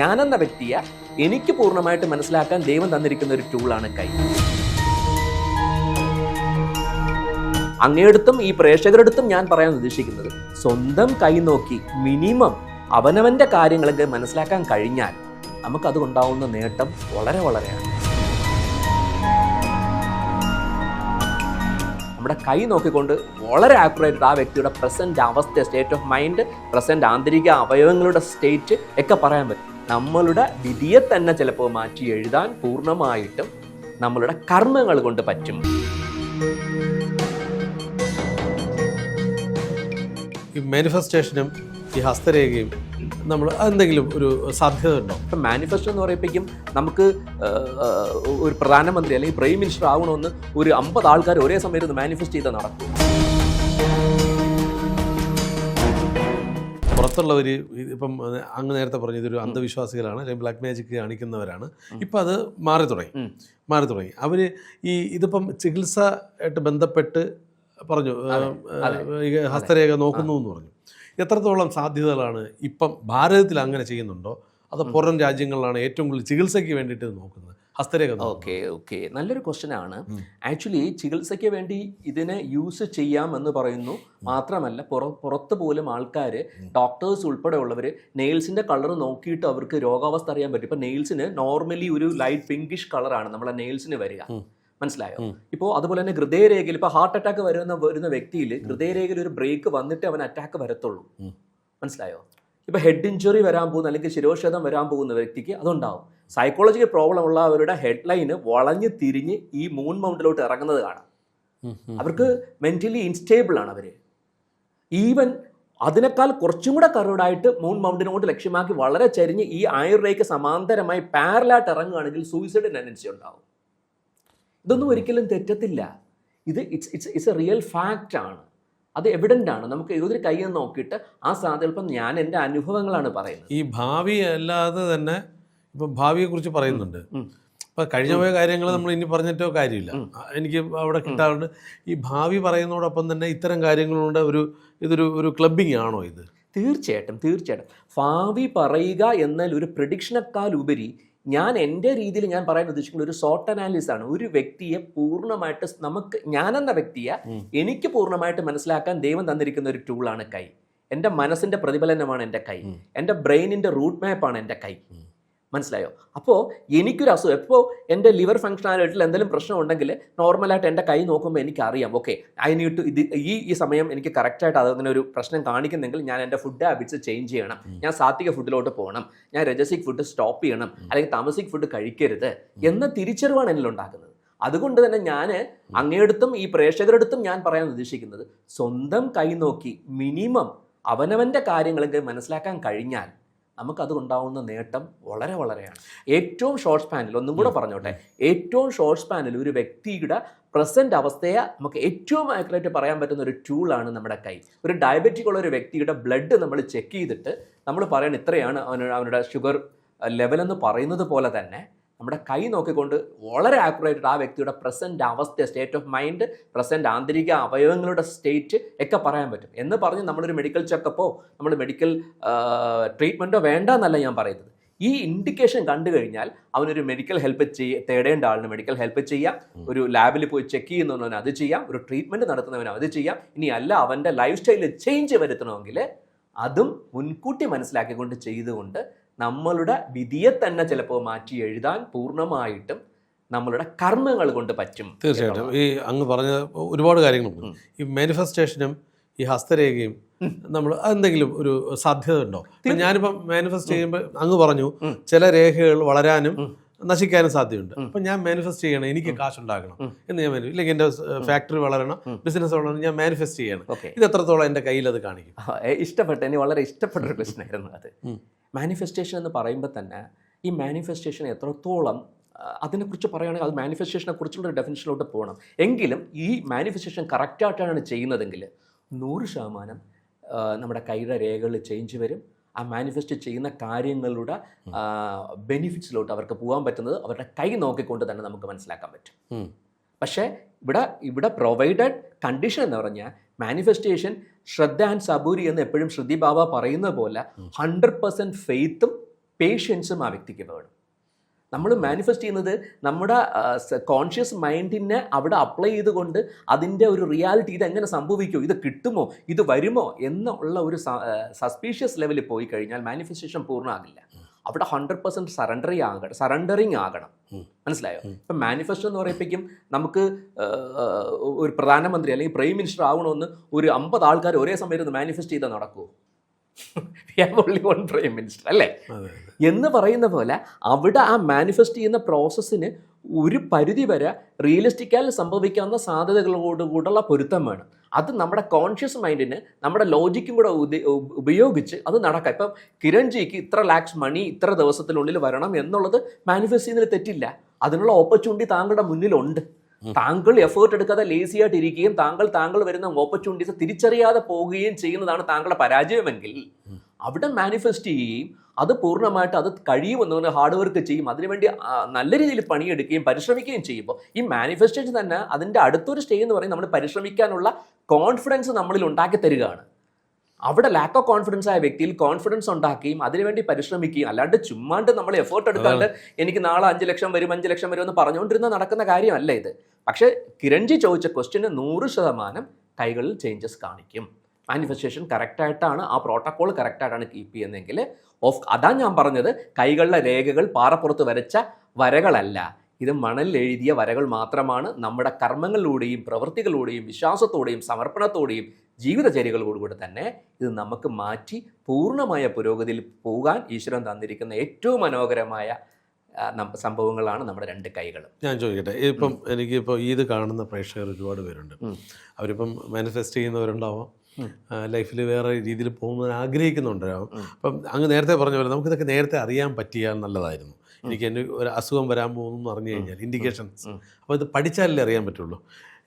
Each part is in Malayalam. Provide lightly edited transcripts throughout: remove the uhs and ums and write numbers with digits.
ഞാനെന്ന വ്യക്തിയെ എനിക്ക് പൂർണ്ണമായിട്ട് മനസ്സിലാക്കാൻ ദൈവം തന്നിരിക്കുന്ന ഒരു ടൂളാണ് കൈ. അങ്ങേടുത്തും ഈ പ്രേക്ഷകരെടുത്തും ഞാൻ പറയാൻ ഉദ്ദേശിക്കുന്നത്, സ്വന്തം കൈ നോക്കി മിനിമം അവനവന്റെ കാര്യങ്ങളൊക്കെ മനസ്സിലാക്കാൻ കഴിഞ്ഞാൽ നമുക്കതുകൊണ്ടാവുന്ന നേട്ടം വളരെ വളരെയാണ്. നമ്മുടെ കൈ നോക്കിക്കൊണ്ട് വളരെ ആക്യുറേറ്റ് ആ വ്യക്തിയുടെ പ്രസന്റ് അവസ്ഥ, സ്റ്റേറ്റ് ഓഫ് മൈൻഡ്, പ്രസന്റ് ആന്തരിക അവയവങ്ങളുടെ സ്റ്റേറ്റ് ഒക്കെ പറയാൻ പറ്റും. നമ്മളുടെ വിധിയെ തന്നെ ചിലപ്പോൾ മാറ്റി എഴുതാൻ പൂർണ്ണമായിട്ടും നമ്മളുടെ കർമ്മങ്ങൾ കൊണ്ട് പറ്റും. ഈ മാനിഫെസ്റ്റേഷനും ഈ ഹസ്തരേഖയും നമ്മൾ എന്തെങ്കിലും ഒരു സാധ്യത ഉണ്ടോ? ഇപ്പം മാനിഫെസ്റ്റോ എന്ന് പറയുമ്പോഴേക്കും നമുക്ക് ഒരു പ്രധാനമന്ത്രി അല്ലെങ്കിൽ പ്രൈം മിനിസ്റ്റർ ആവണമെന്ന് ഒരു 50 ആൾക്കാർ ഒരേ സമയത്ത് മാനിഫെസ്റ്റ് ചെയ്താൽ നടക്കും. പുറത്തുള്ളവർ ഇപ്പം അങ്ങ് നേരത്തെ പറഞ്ഞു ഇതൊരു അന്ധവിശ്വാസികളാണ്, അല്ലെങ്കിൽ ബ്ലാക്ക് മാജിക് കാണിക്കുന്നവരാണ്. ഇപ്പം അത് മാറി തുടങ്ങി. അവർ ഇതിപ്പം ചികിത്സ ആയിട്ട് ബന്ധപ്പെട്ട് പറഞ്ഞു ഹസ്തരേഖ നോക്കുന്നു എന്ന് പറഞ്ഞു. എത്രത്തോളം സാധ്യതകളാണ് ഇപ്പം ഭാരതത്തിൽ അങ്ങനെ ചെയ്യുന്നുണ്ടോ, അതോ പുറം രാജ്യങ്ങളിലാണ് ഏറ്റവും കൂടുതൽ ചികിത്സയ്ക്ക് വേണ്ടിയിട്ട് നോക്കുന്നത് ഹസ്തരേഖ? ഓക്കെ നല്ലൊരു ക്വസ്റ്റ്യൻ ആണ്. ആക്ച്വലി ചികിത്സയ്ക്ക് വേണ്ടി ഇതിനെ യൂസ് ചെയ്യാമെന്ന് പറയുന്നു. മാത്രമല്ല പുറത്ത് പോലും ആൾക്കാർ, ഡോക്ടേഴ്സ് ഉൾപ്പെടെയുള്ളവർ നെയിൽസിന്റെ കളർ നോക്കിയിട്ട് അവർക്ക് രോഗാവസ്ഥ അറിയാൻ പറ്റും. ഇപ്പം നെയിൽസിന് നോർമലി ഒരു ലൈറ്റ് പിങ്കിഷ് കളറാണ് നമ്മളെ നെയിൽസിന് വരിക, മനസ്സിലായോ? ഇപ്പോൾ അതുപോലെ തന്നെ ഹൃദയരേഖയിൽ ഇപ്പോൾ ഹാർട്ട് അറ്റാക്ക് വരുന്ന വ്യക്തിയിൽ ഹൃദയരേഖയിൽ ഒരു ബ്രേക്ക് വന്നിട്ട് അവൻ അറ്റാക്ക് വരത്തുള്ളൂ, മനസ്സിലായോ? ഇപ്പോൾ ഹെഡ് ഇഞ്ചുറി വരാൻ പോകുന്ന അല്ലെങ്കിൽ ശിരോക്ഷതം വരാൻ പോകുന്ന വ്യക്തിക്ക് അതുണ്ടാവും. സൈക്കോളജിക്കൽ പ്രോബ്ലം ഉള്ളവരുടെ ഹെഡ് ലൈന് വളഞ്ഞ് തിരിഞ്ഞ് ഈ മൂൺ മൗണ്ടിലോട്ട് ഇറങ്ങുന്നത് കാണാം. അവർക്ക് മെന്റലി ഇൻസ്റ്റേബിൾ ആണ് അവർ. ഈവൻ അതിനേക്കാൾ കുറച്ചും കൂടെ കറൂഡായിട്ട് മൂൺ മൗണ്ടിനോട്ട് ലക്ഷ്യമാക്കി വളരെ ചരിഞ്ഞ് ഈ ആയുർരേഖയ്ക്ക് സമാന്തരമായി പാരലായിട്ട് ഇറങ്ങുകയാണെങ്കിൽ സൂയിസൈഡ് ടെൻഡൻസി ഉണ്ടാവും. ഇതൊന്നും ഒരിക്കലും തെറ്റത്തില്ല. ഇത് ഇറ്റ്സ് എ റിയൽ ഫാക്റ്റ് ആണ്. അത് എവിഡൻ്റ് ആണ്. നമുക്ക് ഏതൊരു കൈ നോക്കിയിട്ട് ആ സാധ്യത, ഇപ്പം ഞാൻ എൻ്റെ അനുഭവങ്ങളാണ് പറയുന്നത്. ഈ ഭാവി അല്ലാതെ തന്നെ ഇപ്പം ഭാവിയെക്കുറിച്ച് പറയുന്നുണ്ട്. ഇപ്പം കഴിഞ്ഞ പോയ കാര്യങ്ങൾ നമ്മൾ ഇനി പറഞ്ഞിട്ടോ കാര്യമില്ല, എനിക്ക് അവിടെ കിട്ടാറുണ്ട്. ഈ ഭാവി പറയുന്നതോടൊപ്പം തന്നെ ഇത്തരം കാര്യങ്ങളുണ്ട്. ഇതൊരു ക്ലബിങ് ആണോ ഇത്? തീർച്ചയായിട്ടും. ഭാവി പറയുക എന്നാൽ ഒരു പ്രഡിക്ഷനേക്കാൾ ഉപരി ഞാൻ എൻ്റെ രീതിയിൽ ഞാൻ പറയാൻ ഉദ്ദേശിക്കുന്ന ഒരു സോട്ട് അനാലിസിസ് ആണ്. ഒരു വ്യക്തിയെ പൂർണ്ണമായിട്ട് ഞാനെന്ന വ്യക്തിയെ എനിക്ക് പൂർണ്ണമായിട്ട് മനസ്സിലാക്കാൻ ദൈവം തന്നിരിക്കുന്ന ഒരു ടൂളാണ് കൈ. എൻ്റെ മനസ്സിൻ്റെ പ്രതിഫലനമാണ് എൻ്റെ കൈ. എൻ്റെ ബ്രെയിനിൻ്റെ റൂട്ട് മാപ്പാണ് എൻ്റെ കൈ, മനസ്സിലായോ? അപ്പോൾ എനിക്കൊരു അസുഖം, ഇപ്പോൾ എൻ്റെ ലിവർ ഫംഗ്ഷനാലിറ്റിയിൽ എന്തെങ്കിലും പ്രശ്നം ഉണ്ടെങ്കിൽ നോർമലായിട്ട് എൻ്റെ കൈ നോക്കുമ്പോൾ എനിക്കറിയാം, ഓക്കെ ഐ നീഡ് ടു ഈ സമയം എനിക്ക് കറക്റ്റായിട്ട് അതങ്ങനെ ഒരു പ്രശ്നം കാണിക്കുന്നെങ്കിൽ ഞാൻ എൻ്റെ ഫുഡ് ഹാബിറ്റ്സ് ചേഞ്ച് ചെയ്യണം, ഞാൻ സാത്വിക ഫുഡിലോട്ട് പോകണം, ഞാൻ രജസിക് ഫുഡ് സ്റ്റോപ്പ് ചെയ്യണം, അല്ലെങ്കിൽ താമസിക് ഫുഡ് കഴിക്കരുത് എന്ന തിരിച്ചറിവാണ് എന്നിൽ ഉണ്ടാക്കുന്നത്. അതുകൊണ്ട് തന്നെ ഞാൻ അങ്ങേടുത്തും ഈ പ്രേക്ഷകരെടുത്തും ഞാൻ പറയാൻ ഉദ്ദേശിക്കുന്നത്, സ്വന്തം കൈ നോക്കി മിനിമം അവനവൻ്റെ കാര്യങ്ങളൊക്കെ മനസ്സിലാക്കാൻ കഴിഞ്ഞാൽ നമുക്കതുകൊണ്ടാവുന്ന നേട്ടം വളരെ വളരെയാണ്. ഏറ്റവും ഷോർട്ട് സ്പാനിൽ, ഒന്നും കൂടെ പറഞ്ഞോട്ടെ, ഏറ്റവും ഷോർട്ട് സ്പാനിൽ ഒരു വ്യക്തിയുടെ പ്രസന്റ് അവസ്ഥയെ നമുക്ക് ഏറ്റവും ആക്യുറേറ്റ് പറയാൻ പറ്റുന്ന ഒരു ടൂളാണ് നമ്മുടെ കൈ. ഒരു ഡയബറ്റിക് ഉള്ള ഒരു വ്യക്തിയുടെ ബ്ലഡ് നമ്മൾ ചെക്ക് ചെയ്തിട്ട് നമ്മൾ പറയണം ഇത്രയാണ് അവനുടെ ഷുഗർ ലെവൽ എന്ന് പറയുന്നത് പോലെ തന്നെ നമ്മുടെ കൈ നോക്കിക്കൊണ്ട് വളരെ ആക്യുറേറ്റ് ആ വ്യക്തിയുടെ പ്രസന്റ് അവസ്ഥ, സ്റ്റേറ്റ് ഓഫ് മൈൻഡ്, പ്രസന്റ് ആന്തരിക അവയവങ്ങളുടെ സ്റ്റേറ്റ് ഒക്കെ പറയാൻ പറ്റും. എന്ന് പറഞ്ഞ് നമ്മളൊരു മെഡിക്കൽ ചെക്കപ്പോ നമ്മൾ മെഡിക്കൽ ട്രീറ്റ്മെൻറ്റോ വേണ്ട എന്നല്ല ഞാൻ പറയുന്നത്. ഈ ഇൻഡിക്കേഷൻ കണ്ടു കഴിഞ്ഞാൽ അവനൊരു മെഡിക്കൽ ഹെൽപ്പ് തേടേണ്ട ആളിന് മെഡിക്കൽ ഹെൽപ്പ് ചെയ്യാം, ഒരു ലാബിൽ പോയി ചെക്ക് ചെയ്യുന്നവന് അത് ചെയ്യാം, ഒരു ട്രീറ്റ്മെൻറ്റ് നടത്തുന്നവന് അത് ചെയ്യാം. ഇനി അല്ല അവൻ്റെ ലൈഫ് സ്റ്റൈലിൽ ചേഞ്ച് വരുത്തണമെങ്കിൽ അതും മുൻകൂട്ടി മനസ്സിലാക്കിക്കൊണ്ട് ചെയ്തുകൊണ്ട് നമ്മളുടെ വിധിയെ തന്നെ ചിലപ്പോൾ മാറ്റി എഴുതാൻ പൂർണ്ണമായിട്ടും നമ്മളുടെ കർമ്മങ്ങൾ കൊണ്ട് പറ്റും. തീർച്ചയായിട്ടും. ഈ അങ്ങ് പറഞ്ഞ ഒരുപാട് കാര്യങ്ങളുണ്ട്. ഈ മാനിഫെസ്റ്റേഷനും ഈ ഹസ്തരേഖയും നമ്മൾ എന്തെങ്കിലും ഒരു സാധ്യത ഉണ്ടോ? ഞാനിപ്പം മാനിഫെസ്റ്റ് ചെയ്യുമ്പോൾ അങ്ങ് പറഞ്ഞു ചില രേഖകൾ വളരാനും നശിക്കാനും സാധ്യതയുണ്ട്. അപ്പം ഞാൻ മാനിഫെസ്റ്റ് ചെയ്യണം, എനിക്ക് കാശുണ്ടാക്കണം എന്ന് ഞാൻ ഇല്ലെങ്കിൽ എൻ്റെ ഫാക്ടറി വളരണം, ബിസിനസ് വളരണം, ഞാൻ മാനിഫെസ്റ്റ് ചെയ്യണം. ഇത് എത്രത്തോളം എൻ്റെ കയ്യിൽ അത് കാണിക്കും? എനിക്ക് വളരെ ഇഷ്ടപ്പെട്ട ഒരു ക്വസ്റ്റൻ ആയിരുന്നു അത്. മാനിഫെസ്റ്റേഷൻ എന്ന് പറയുമ്പോൾ തന്നെ ഈ മാനിഫെസ്റ്റേഷൻ എത്രത്തോളം അതിനെക്കുറിച്ച് പറയുകയാണെങ്കിൽ അത് മാനിഫെസ്റ്റേഷനെ കുറിച്ചുള്ള ഒരു ഡെഫിനിഷനിലോട്ട് പോകണം. എങ്കിലും ഈ മാനിഫെസ്റ്റേഷൻ കറക്റ്റായിട്ടാണ് ചെയ്യുന്നതെങ്കിൽ 100% നമ്മുടെ കൈയുടെ രേഖകളിൽ ചേഞ്ച് വരും. ആ മാനിഫെസ്റ്റ് ചെയ്യുന്ന കാര്യങ്ങളുടെ ബെനിഫിറ്റ്സിലോട്ട് അവർക്ക് പോകാൻ പറ്റുന്നത് അവരുടെ കൈ നോക്കിക്കൊണ്ട് തന്നെ നമുക്ക് മനസ്സിലാക്കാൻ പറ്റും. പക്ഷേ ഇവിടെ പ്രൊവൈഡഡ് കണ്ടീഷൻ എന്ന് പറഞ്ഞാൽ മാനിഫെസ്റ്റേഷൻ ശ്രദ്ധ ആൻഡ് സബൂരി എന്ന് എപ്പോഴും ശ്രുതി ബാബ പറയുന്ന പോലെ 100% ഫെയ്ത്തും പേഷ്യൻസും ആ വ്യക്തിക്ക് വേണം. നമ്മൾ മാനിഫെസ്റ്റ് ചെയ്യുന്നത് നമ്മുടെ കോൺഷ്യസ് മൈൻഡിനെ അവിടെ അപ്ലൈ ചെയ്തുകൊണ്ട് അതിൻ്റെ ഒരു റിയാലിറ്റി ഇതെങ്ങനെ സംഭവിക്കുമോ, ഇത് കിട്ടുമോ, ഇത് വരുമോ എന്നുള്ള ഒരു സസ്പീഷ്യസ് ലെവലിൽ പോയി കഴിഞ്ഞാൽ മാനിഫെസ്റ്റേഷൻ പൂർണ്ണമാകില്ല. അവിടെ 100% സറണ്ടറിങ് ആകണം. മനസ്സിലായോ? ഇപ്പം മാനിഫെസ്റ്റോ എന്ന് പറയുമ്പോഴേക്കും നമുക്ക് ഒരു പ്രധാനമന്ത്രി അല്ലെങ്കിൽ പ്രൈം മിനിസ്റ്റർ ആവണമെന്ന് ഒരു 50 ആൾക്കാർ ഒരേ സമയത്ത് മാനിഫെസ്റ്റ് ചെയ്താൽ നടക്കുമോ? We have only one prime minister, അല്ലേ? എന്ന് പറയുന്ന പോലെ അവിടെ ആ മാനിഫെസ്റ്റ് ചെയ്യുന്ന പ്രോസസ്സിന് ഒരു പരിധി വരെ റിയലിസ്റ്റിക്കായി സംഭവിക്കാവുന്ന സാധ്യതകളോടുകൂടുള്ള പൊരുത്തം വേണം. അത് നമ്മുടെ കോൺഷ്യസ് മൈൻഡിന് നമ്മുടെ ലോജിക്കും കൂടെ ഉപയോഗിച്ച് അത് നടക്കാം. ഇപ്പം കിരൺജിക്ക് ഇത്ര ലാക്സ് മണി ഇത്ര ദിവസത്തിനുള്ളിൽ വരണം എന്നുള്ളത് മാനിഫെസ്റ്റ് ചെയ്യുന്നതിൽ തെറ്റില്ല. അതിനുള്ള ഓപ്പർച്യൂണിറ്റി താങ്കളുടെ മുന്നിലുണ്ട്. താങ്കൾ എഫേർട്ട് എടുക്കാതെ ലേസി ആയിട്ട് ഇരിക്കുകയും താങ്കൾ വരുന്ന ഓപ്പർച്യൂണിറ്റീസ് തിരിച്ചറിയാതെ പോവുകയും ചെയ്യുന്നതാണ് താങ്കളുടെ പരാജയമെങ്കിൽ അവിടെ മാനിഫെസ്റ്റ് ചെയ്യുകയും അത് പൂർണ്ണമായിട്ട് അത് കഴിയുമെന്ന് ഹാർഡ് വർക്ക് ചെയ്യും, അതിനുവേണ്ടി നല്ല രീതിയിൽ പണിയെടുക്കുകയും പരിശ്രമിക്കുകയും ചെയ്യുമ്പോൾ ഈ മാനിഫെസ്റ്റേഷൻ തന്നെ അതിൻ്റെ അടുത്തൊരു സ്റ്റേജ് എന്ന് പറയുന്നത് നമ്മൾ പരിശ്രമിക്കാനുള്ള കോൺഫിഡൻസ് നമ്മളിൽ ഉണ്ടാക്കി തരികയാണ്. അവിടെ ലാക്ക് ഓഫ് കോൺഫിഡൻസ് ആയ വ്യക്തിയിൽ കോൺഫിഡൻസ് ഉണ്ടാക്കുകയും അതിനുവേണ്ടി പരിശ്രമിക്കുകയും, അല്ലാണ്ട് ചുമ്മാണ്ട് നമ്മൾ എഫേർട്ട് എടുക്കാണ്ട് എനിക്ക് നാളെ 5 ലക്ഷം വരും 5 ലക്ഷം വരും എന്ന് പറഞ്ഞുകൊണ്ടിരുന്ന നടക്കുന്ന കാര്യമല്ല ഇത്. പക്ഷേ കിരൺജി ചോദിച്ച ക്വസ്റ്റ്യന് 100% കൈകളിൽ ചേഞ്ചസ് കാണിക്കും. മാനിഫെസ്റ്റേഷൻ കറക്റ്റായിട്ടാണ്, ആ പ്രോട്ടോക്കോൾ കറക്റ്റായിട്ടാണ് കീപ്പ് ചെയ്യുന്നതെങ്കിൽ അതാ ഞാൻ പറഞ്ഞത്, കൈകളിലെ രേഖകൾ പാറപ്പുറത്ത് വരച്ച വരകളല്ല, ഇത് മണലിൽ എഴുതിയ വരകൾ മാത്രമാണ്. നമ്മുടെ കർമ്മങ്ങളിലൂടെയും പ്രവൃത്തികളിലൂടെയും വിശ്വാസത്തോടെയും സമർപ്പണത്തോടെയും ജീവിതചര്യകളോടുകൂടി തന്നെ ഇത് നമുക്ക് മാറ്റി പൂർണ്ണമായ പുരോഗതിയിൽ പോകാൻ ഈശ്വരൻ തന്നിരിക്കുന്ന ഏറ്റവും മനോഹരമായ സംഭവങ്ങളാണ് നമ്മുടെ 2 കൈകളും. ഞാൻ ചോദിക്കട്ടെ, ഇപ്പം എനിക്കിപ്പോൾ ഇത് കാണുന്ന പ്രേക്ഷകർ ഒരുപാട് പേരുണ്ട്. അവരിപ്പം മാനിഫെസ്റ്റ് ചെയ്യുന്നവരുണ്ടാവാം, ലൈഫിൽ വേറെ രീതിയിൽ പോകുന്നതിന് ആഗ്രഹിക്കുന്നുണ്ടാവും. അപ്പം അങ്ങ് നേരത്തെ പറഞ്ഞ പോലെ നമുക്കിതൊക്കെ നേരത്തെ അറിയാൻ പറ്റിയാൽ നല്ലതായിരുന്നു. എനിക്ക് എൻ്റെ ഒരു അസുഖം വരാൻ പോകുന്നു അറിഞ്ഞു കഴിഞ്ഞാൽ ഇൻഡിക്കേഷൻസ്, അപ്പോൾ ഇത് പഠിച്ചാലല്ലേ അറിയാൻ പറ്റുള്ളൂ.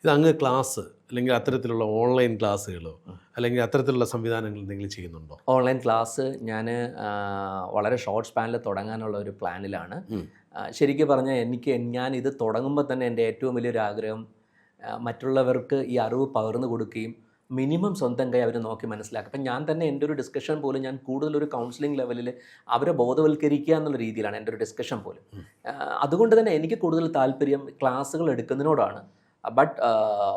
ഇത് അങ്ങ് ക്ലാസ് അല്ലെങ്കിൽ അത്തരത്തിലുള്ള ഓൺലൈൻ ക്ലാസ്സുകളോ അല്ലെങ്കിൽ അത്തരത്തിലുള്ള സംവിധാനങ്ങൾ എന്തെങ്കിലും ചെയ്യുന്നുണ്ടോ? ഓൺലൈൻ ക്ലാസ് ഞാൻ വളരെ ഷോർട്ട് സ്പാനിൽ തുടങ്ങാനുള്ള ഒരു പ്ലാനിലാണ്. ശരിക്കും പറഞ്ഞാൽ ഞാൻ ഇത് തുടങ്ങുമ്പോൾ തന്നെ എൻ്റെ ഏറ്റവും വലിയൊരു ആഗ്രഹം മറ്റുള്ളവർക്ക് ഈ അറിവ് പകർന്നു കൊടുക്കുകയും മിനിമം സ്വന്തം കൈ അവർ നോക്കി മനസ്സിലാക്കുക. അപ്പം ഞാൻ തന്നെ എൻ്റെ ഒരു ഡിസ്കഷൻ പോലും ഞാൻ കൂടുതലൊരു കൗൺസിലിംഗ് ലെവലിൽ അവരെ ബോധവൽക്കരിക്കുക എന്നുള്ള രീതിയിലാണ് എൻ്റെ ഒരു ഡിസ്കഷൻ പോലും. അതുകൊണ്ട് തന്നെ എനിക്ക് കൂടുതൽ താല്പര്യം ക്ലാസ്സുകൾ എടുക്കുന്നതിനോടാണ്. ബട്ട്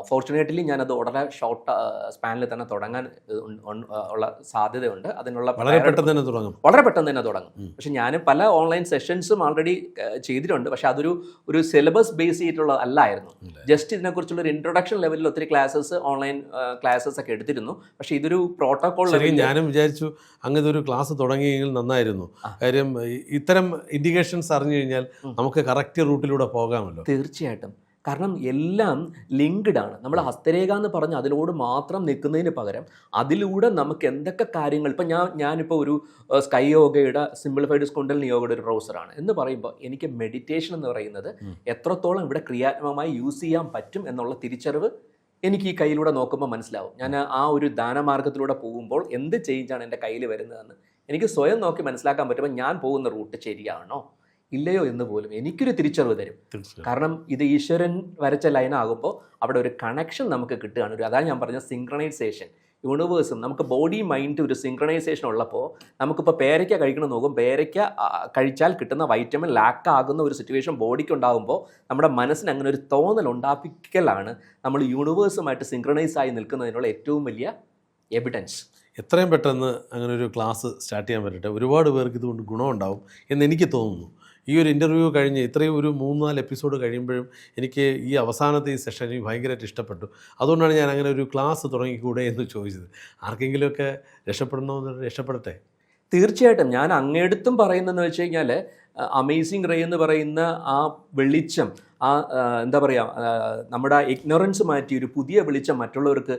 ഫോർച്ചുനേറ്റ്ലി ഞാനത് വളരെ ഷോർട്ട് സ്പാനിൽ തന്നെ തുടങ്ങാൻ ഉള്ള സാധ്യതയുണ്ട്. അതിനുള്ള വളരെ പെട്ടെന്ന് തന്നെ തുടങ്ങും. പക്ഷെ ഞാൻ പല ഓൺലൈൻ സെഷൻസും ഓൾറെഡി ചെയ്തിട്ടുണ്ട്. പക്ഷെ അതൊരു സിലബസ് ബേസ് ചെയ്തിട്ടുള്ള അല്ലായിരുന്നു. ജസ്റ്റ് ഇതിനെക്കുറിച്ചുള്ള ഒരു ഇൻട്രൊഡക്ഷൻ ലെവലിൽ ഒത്തിരി ക്ലാസ്സസ് ഓൺലൈൻ ക്ലാസ്സസ് ഒക്കെ എടുത്തിരുന്നു. പക്ഷെ ഇതൊരു പ്രോട്ടോകോൾ ലെവലിൽ ഞാനും വിചാരിച്ചു അങ്ങനെ ഒരു ക്ലാസ് തുടങ്ങിയെങ്കിൽ നന്നായിരുന്നു. കാര്യം ഇത്തരം ഇൻഡിക്കേഷൻസ് അറിഞ്ഞു കഴിഞ്ഞാൽ നമുക്ക് കറക്റ്റ് റൂട്ടിലൂടെ പോകാമല്ലോ. തീർച്ചയായിട്ടും. കാരണം എല്ലാം ലിങ്ക്ഡ് ആണ്. നമ്മൾ ഹസ്തരേഖ എന്ന് പറഞ്ഞ് അതിലോട് മാത്രം നിൽക്കുന്നതിന് പകരം അതിലൂടെ നമുക്ക് എന്തൊക്കെ കാര്യങ്ങൾ, ഇപ്പം ഞാനിപ്പോൾ ഒരു സ്കൈ യോഗയുടെ സിംപ്ലിഫൈഡ് കുണ്ടലിനി യോഗയുടെ ഒരു പ്രൊഫസറാണ് എന്ന് പറയുമ്പോൾ എനിക്ക് മെഡിറ്റേഷൻ എന്ന് പറയുന്നത് എത്രത്തോളം ഇവിടെ ക്രിയാത്മകമായി യൂസ് ചെയ്യാൻ പറ്റും എന്നുള്ള തിരിച്ചറിവ് എനിക്ക് ഈ കയ്യിലൂടെ നോക്കുമ്പോൾ മനസ്സിലാവും. ഞാൻ ആ ഒരു ദാനമാർഗത്തിലൂടെ പോകുമ്പോൾ എന്ത് ചേഞ്ചാണ് എൻ്റെ കയ്യിൽ വരുന്നതെന്ന് എനിക്ക് സ്വയം നോക്കി മനസ്സിലാക്കാൻ പറ്റുമ്പോൾ ഞാൻ പോകുന്ന റൂട്ട് ശരിയാണോ ഇല്ലയോ എന്ന് പോലും എനിക്കൊരു തിരിച്ചറിവ് തരും. കാരണം ഇത് ഈശ്വരൻ വരച്ച ലൈനാകുമ്പോൾ അവിടെ ഒരു കണക്ഷൻ നമുക്ക് കിട്ടുകയാണ്. അതാണ് ഞാൻ പറഞ്ഞ സിങ്ക്രണൈസേഷൻ. യൂണിവേഴ്സും നമുക്ക് ബോഡി മൈൻഡ് ഒരു സിങ്ക്രണൈസേഷൻ ഉള്ളപ്പോൾ നമുക്കിപ്പോൾ പേരയ്ക്ക കഴിക്കണം നോക്കും, പേരയ്ക്ക കഴിച്ചാൽ കിട്ടുന്ന വൈറ്റമിൻ ലാക്ക് ആകുന്ന ഒരു സിറ്റുവേഷൻ ബോഡിക്ക് ഉണ്ടാകുമ്പോൾ നമ്മുടെ മനസ്സിന് അങ്ങനെ ഒരു തോന്നൽ ഉണ്ടാപ്പിക്കലാണ് നമ്മൾ യൂണിവേഴ്സുമായിട്ട് സിങ്ക്രണൈസ് ആയി നിൽക്കുന്നതിനുള്ള ഏറ്റവും വലിയ എവിഡൻസ്. എത്രയും പെട്ടെന്ന് അങ്ങനെ ഒരു ക്ലാസ് സ്റ്റാർട്ട് ചെയ്യാൻ പറ്റട്ടെ. ഒരുപാട് പേർക്ക് ഇതുകൊണ്ട് ഗുണമുണ്ടാവും എന്ന് എനിക്ക് തോന്നുന്നു. ഈ ഒരു ഇൻ്റർവ്യൂ കഴിഞ്ഞ് ഇത്രയും ഒരു 3-4 എപ്പിസോഡ് കഴിയുമ്പോഴും എനിക്ക് ഈ അവസാനത്തെ ഈ സെഷൻ എനിക്ക് ഭയങ്കരമായിട്ട് ഇഷ്ടപ്പെട്ടു. അതുകൊണ്ടാണ് ഞാൻ അങ്ങനെ ഒരു ക്ലാസ് തുടങ്ങിക്കൂടെ എന്ന് ചോദിച്ചത്. ആർക്കെങ്കിലുമൊക്കെ രക്ഷപ്പെടണമെന്ന് രക്ഷപ്പെടട്ടെ. തീർച്ചയായിട്ടും. ഞാൻ അങ്ങേടുത്തും പറയുന്നതെന്ന് വെച്ച് കഴിഞ്ഞാൽ അമേസിങ് റേ എന്ന് പറയുന്ന ആ വെളിച്ചം, ആ എന്താ പറയുക, നമ്മുടെ ഇഗ്നോറൻസ് മാറ്റി ഒരു പുതിയ വെളിച്ചം മറ്റുള്ളവർക്ക്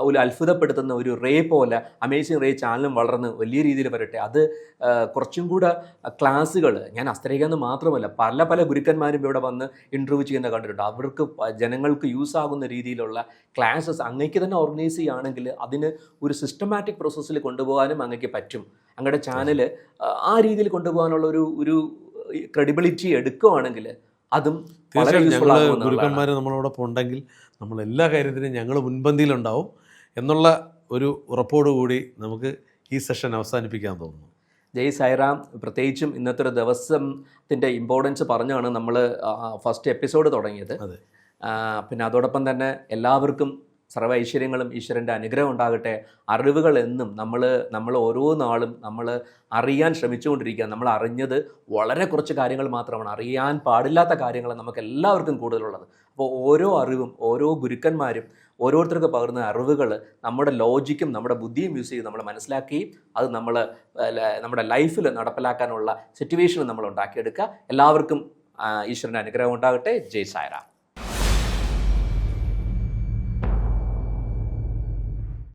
ഒരു അത്ഭുതപ്പെടുത്തുന്ന ഒരു റേ പോലെ അമേസിങ് റേ ചാനലും വളർന്ന് വലിയ രീതിയിൽ വരട്ടെ. അത് കുറച്ചും കൂടെ ക്ലാസ്സുകൾ ഞാൻ ഹസ്തരേഖ എന്ന് മാത്രമല്ല പല ഗുരുക്കന്മാരും ഇവിടെ വന്ന് ഇൻ്റർവ്യൂ ചെയ്യുന്ന കണ്ടിട്ടുണ്ട്. അവർക്ക് ജനങ്ങൾക്ക് യൂസ് ആകുന്ന രീതിയിലുള്ള ക്ലാസ്സസ് അങ്ങേക്ക് തന്നെ ഓർഗനൈസ് ചെയ്യുകയാണെങ്കിൽ അതിന് ഒരു സിസ്റ്റമാറ്റിക് പ്രോസസ്സിൽ കൊണ്ടുപോകാനും അങ്ങേക്ക് പറ്റും. അങ്ങയുടെ ചാനൽ ആ രീതിയിൽ കൊണ്ടുപോകാനുള്ള ഒരു ക്രെഡിബിലിറ്റി എടുക്കുകയാണെങ്കിൽ അതും തീർച്ചയായും ഗുരുക്കന്മാർ നമ്മളോടൊപ്പം ഉണ്ടെങ്കിൽ നമ്മൾ എല്ലാ കാര്യത്തിനും ഞങ്ങൾ മുൻപന്തിയിലുണ്ടാവും എന്നുള്ള ഒരു ഉറപ്പോടുകൂടി നമുക്ക് ഈ സെഷൻ അവസാനിപ്പിക്കാൻ തോന്നുന്നു. ജയ് സായിറാം. പ്രത്യേകിച്ചും ഇന്നത്തെ ഒരു ദിവസത്തിൻ്റെ ഇമ്പോർട്ടൻസ് പറഞ്ഞാണ് നമ്മൾ ഫസ്റ്റ് എപ്പിസോഡ് തുടങ്ങിയത്. അതെ. പിന്നെ അതോടൊപ്പം തന്നെ എല്ലാവർക്കും സർവ്വ ഐശ്വര്യങ്ങളും ഈശ്വരൻ്റെ അനുഗ്രഹം ഉണ്ടാകട്ടെ. അറിവുകൾ എന്നും നമ്മൾ ഓരോ നാളും നമ്മൾ അറിയാൻ ശ്രമിച്ചുകൊണ്ടിരിക്കുക. നമ്മൾ അറിഞ്ഞത് വളരെ കുറച്ച് കാര്യങ്ങൾ മാത്രമാണ്. അറിയാൻ പാടില്ലാത്ത കാര്യങ്ങൾ നമുക്ക് എല്ലാവർക്കും കൂടുതലുള്ളത്. അപ്പോൾ ഓരോ അറിവും ഓരോ ഗുരുക്കന്മാരും ഓരോരുത്തർക്ക് പകർന്ന അറിവുകൾ നമ്മുടെ ലോജിക്കും നമ്മുടെ ബുദ്ധിയും യൂസ് ചെയ്ത് നമ്മൾ മനസ്സിലാക്കുകയും അത് നമ്മുടെ ലൈഫിൽ നടപ്പിലാക്കാനുള്ള സിറ്റുവേഷൻ നമ്മൾ ഉണ്ടാക്കിയെടുക്കുക. എല്ലാവർക്കും ഈശ്വരൻ്റെ അനുഗ്രഹം ഉണ്ടാകട്ടെ. ജയ് സായിറാം.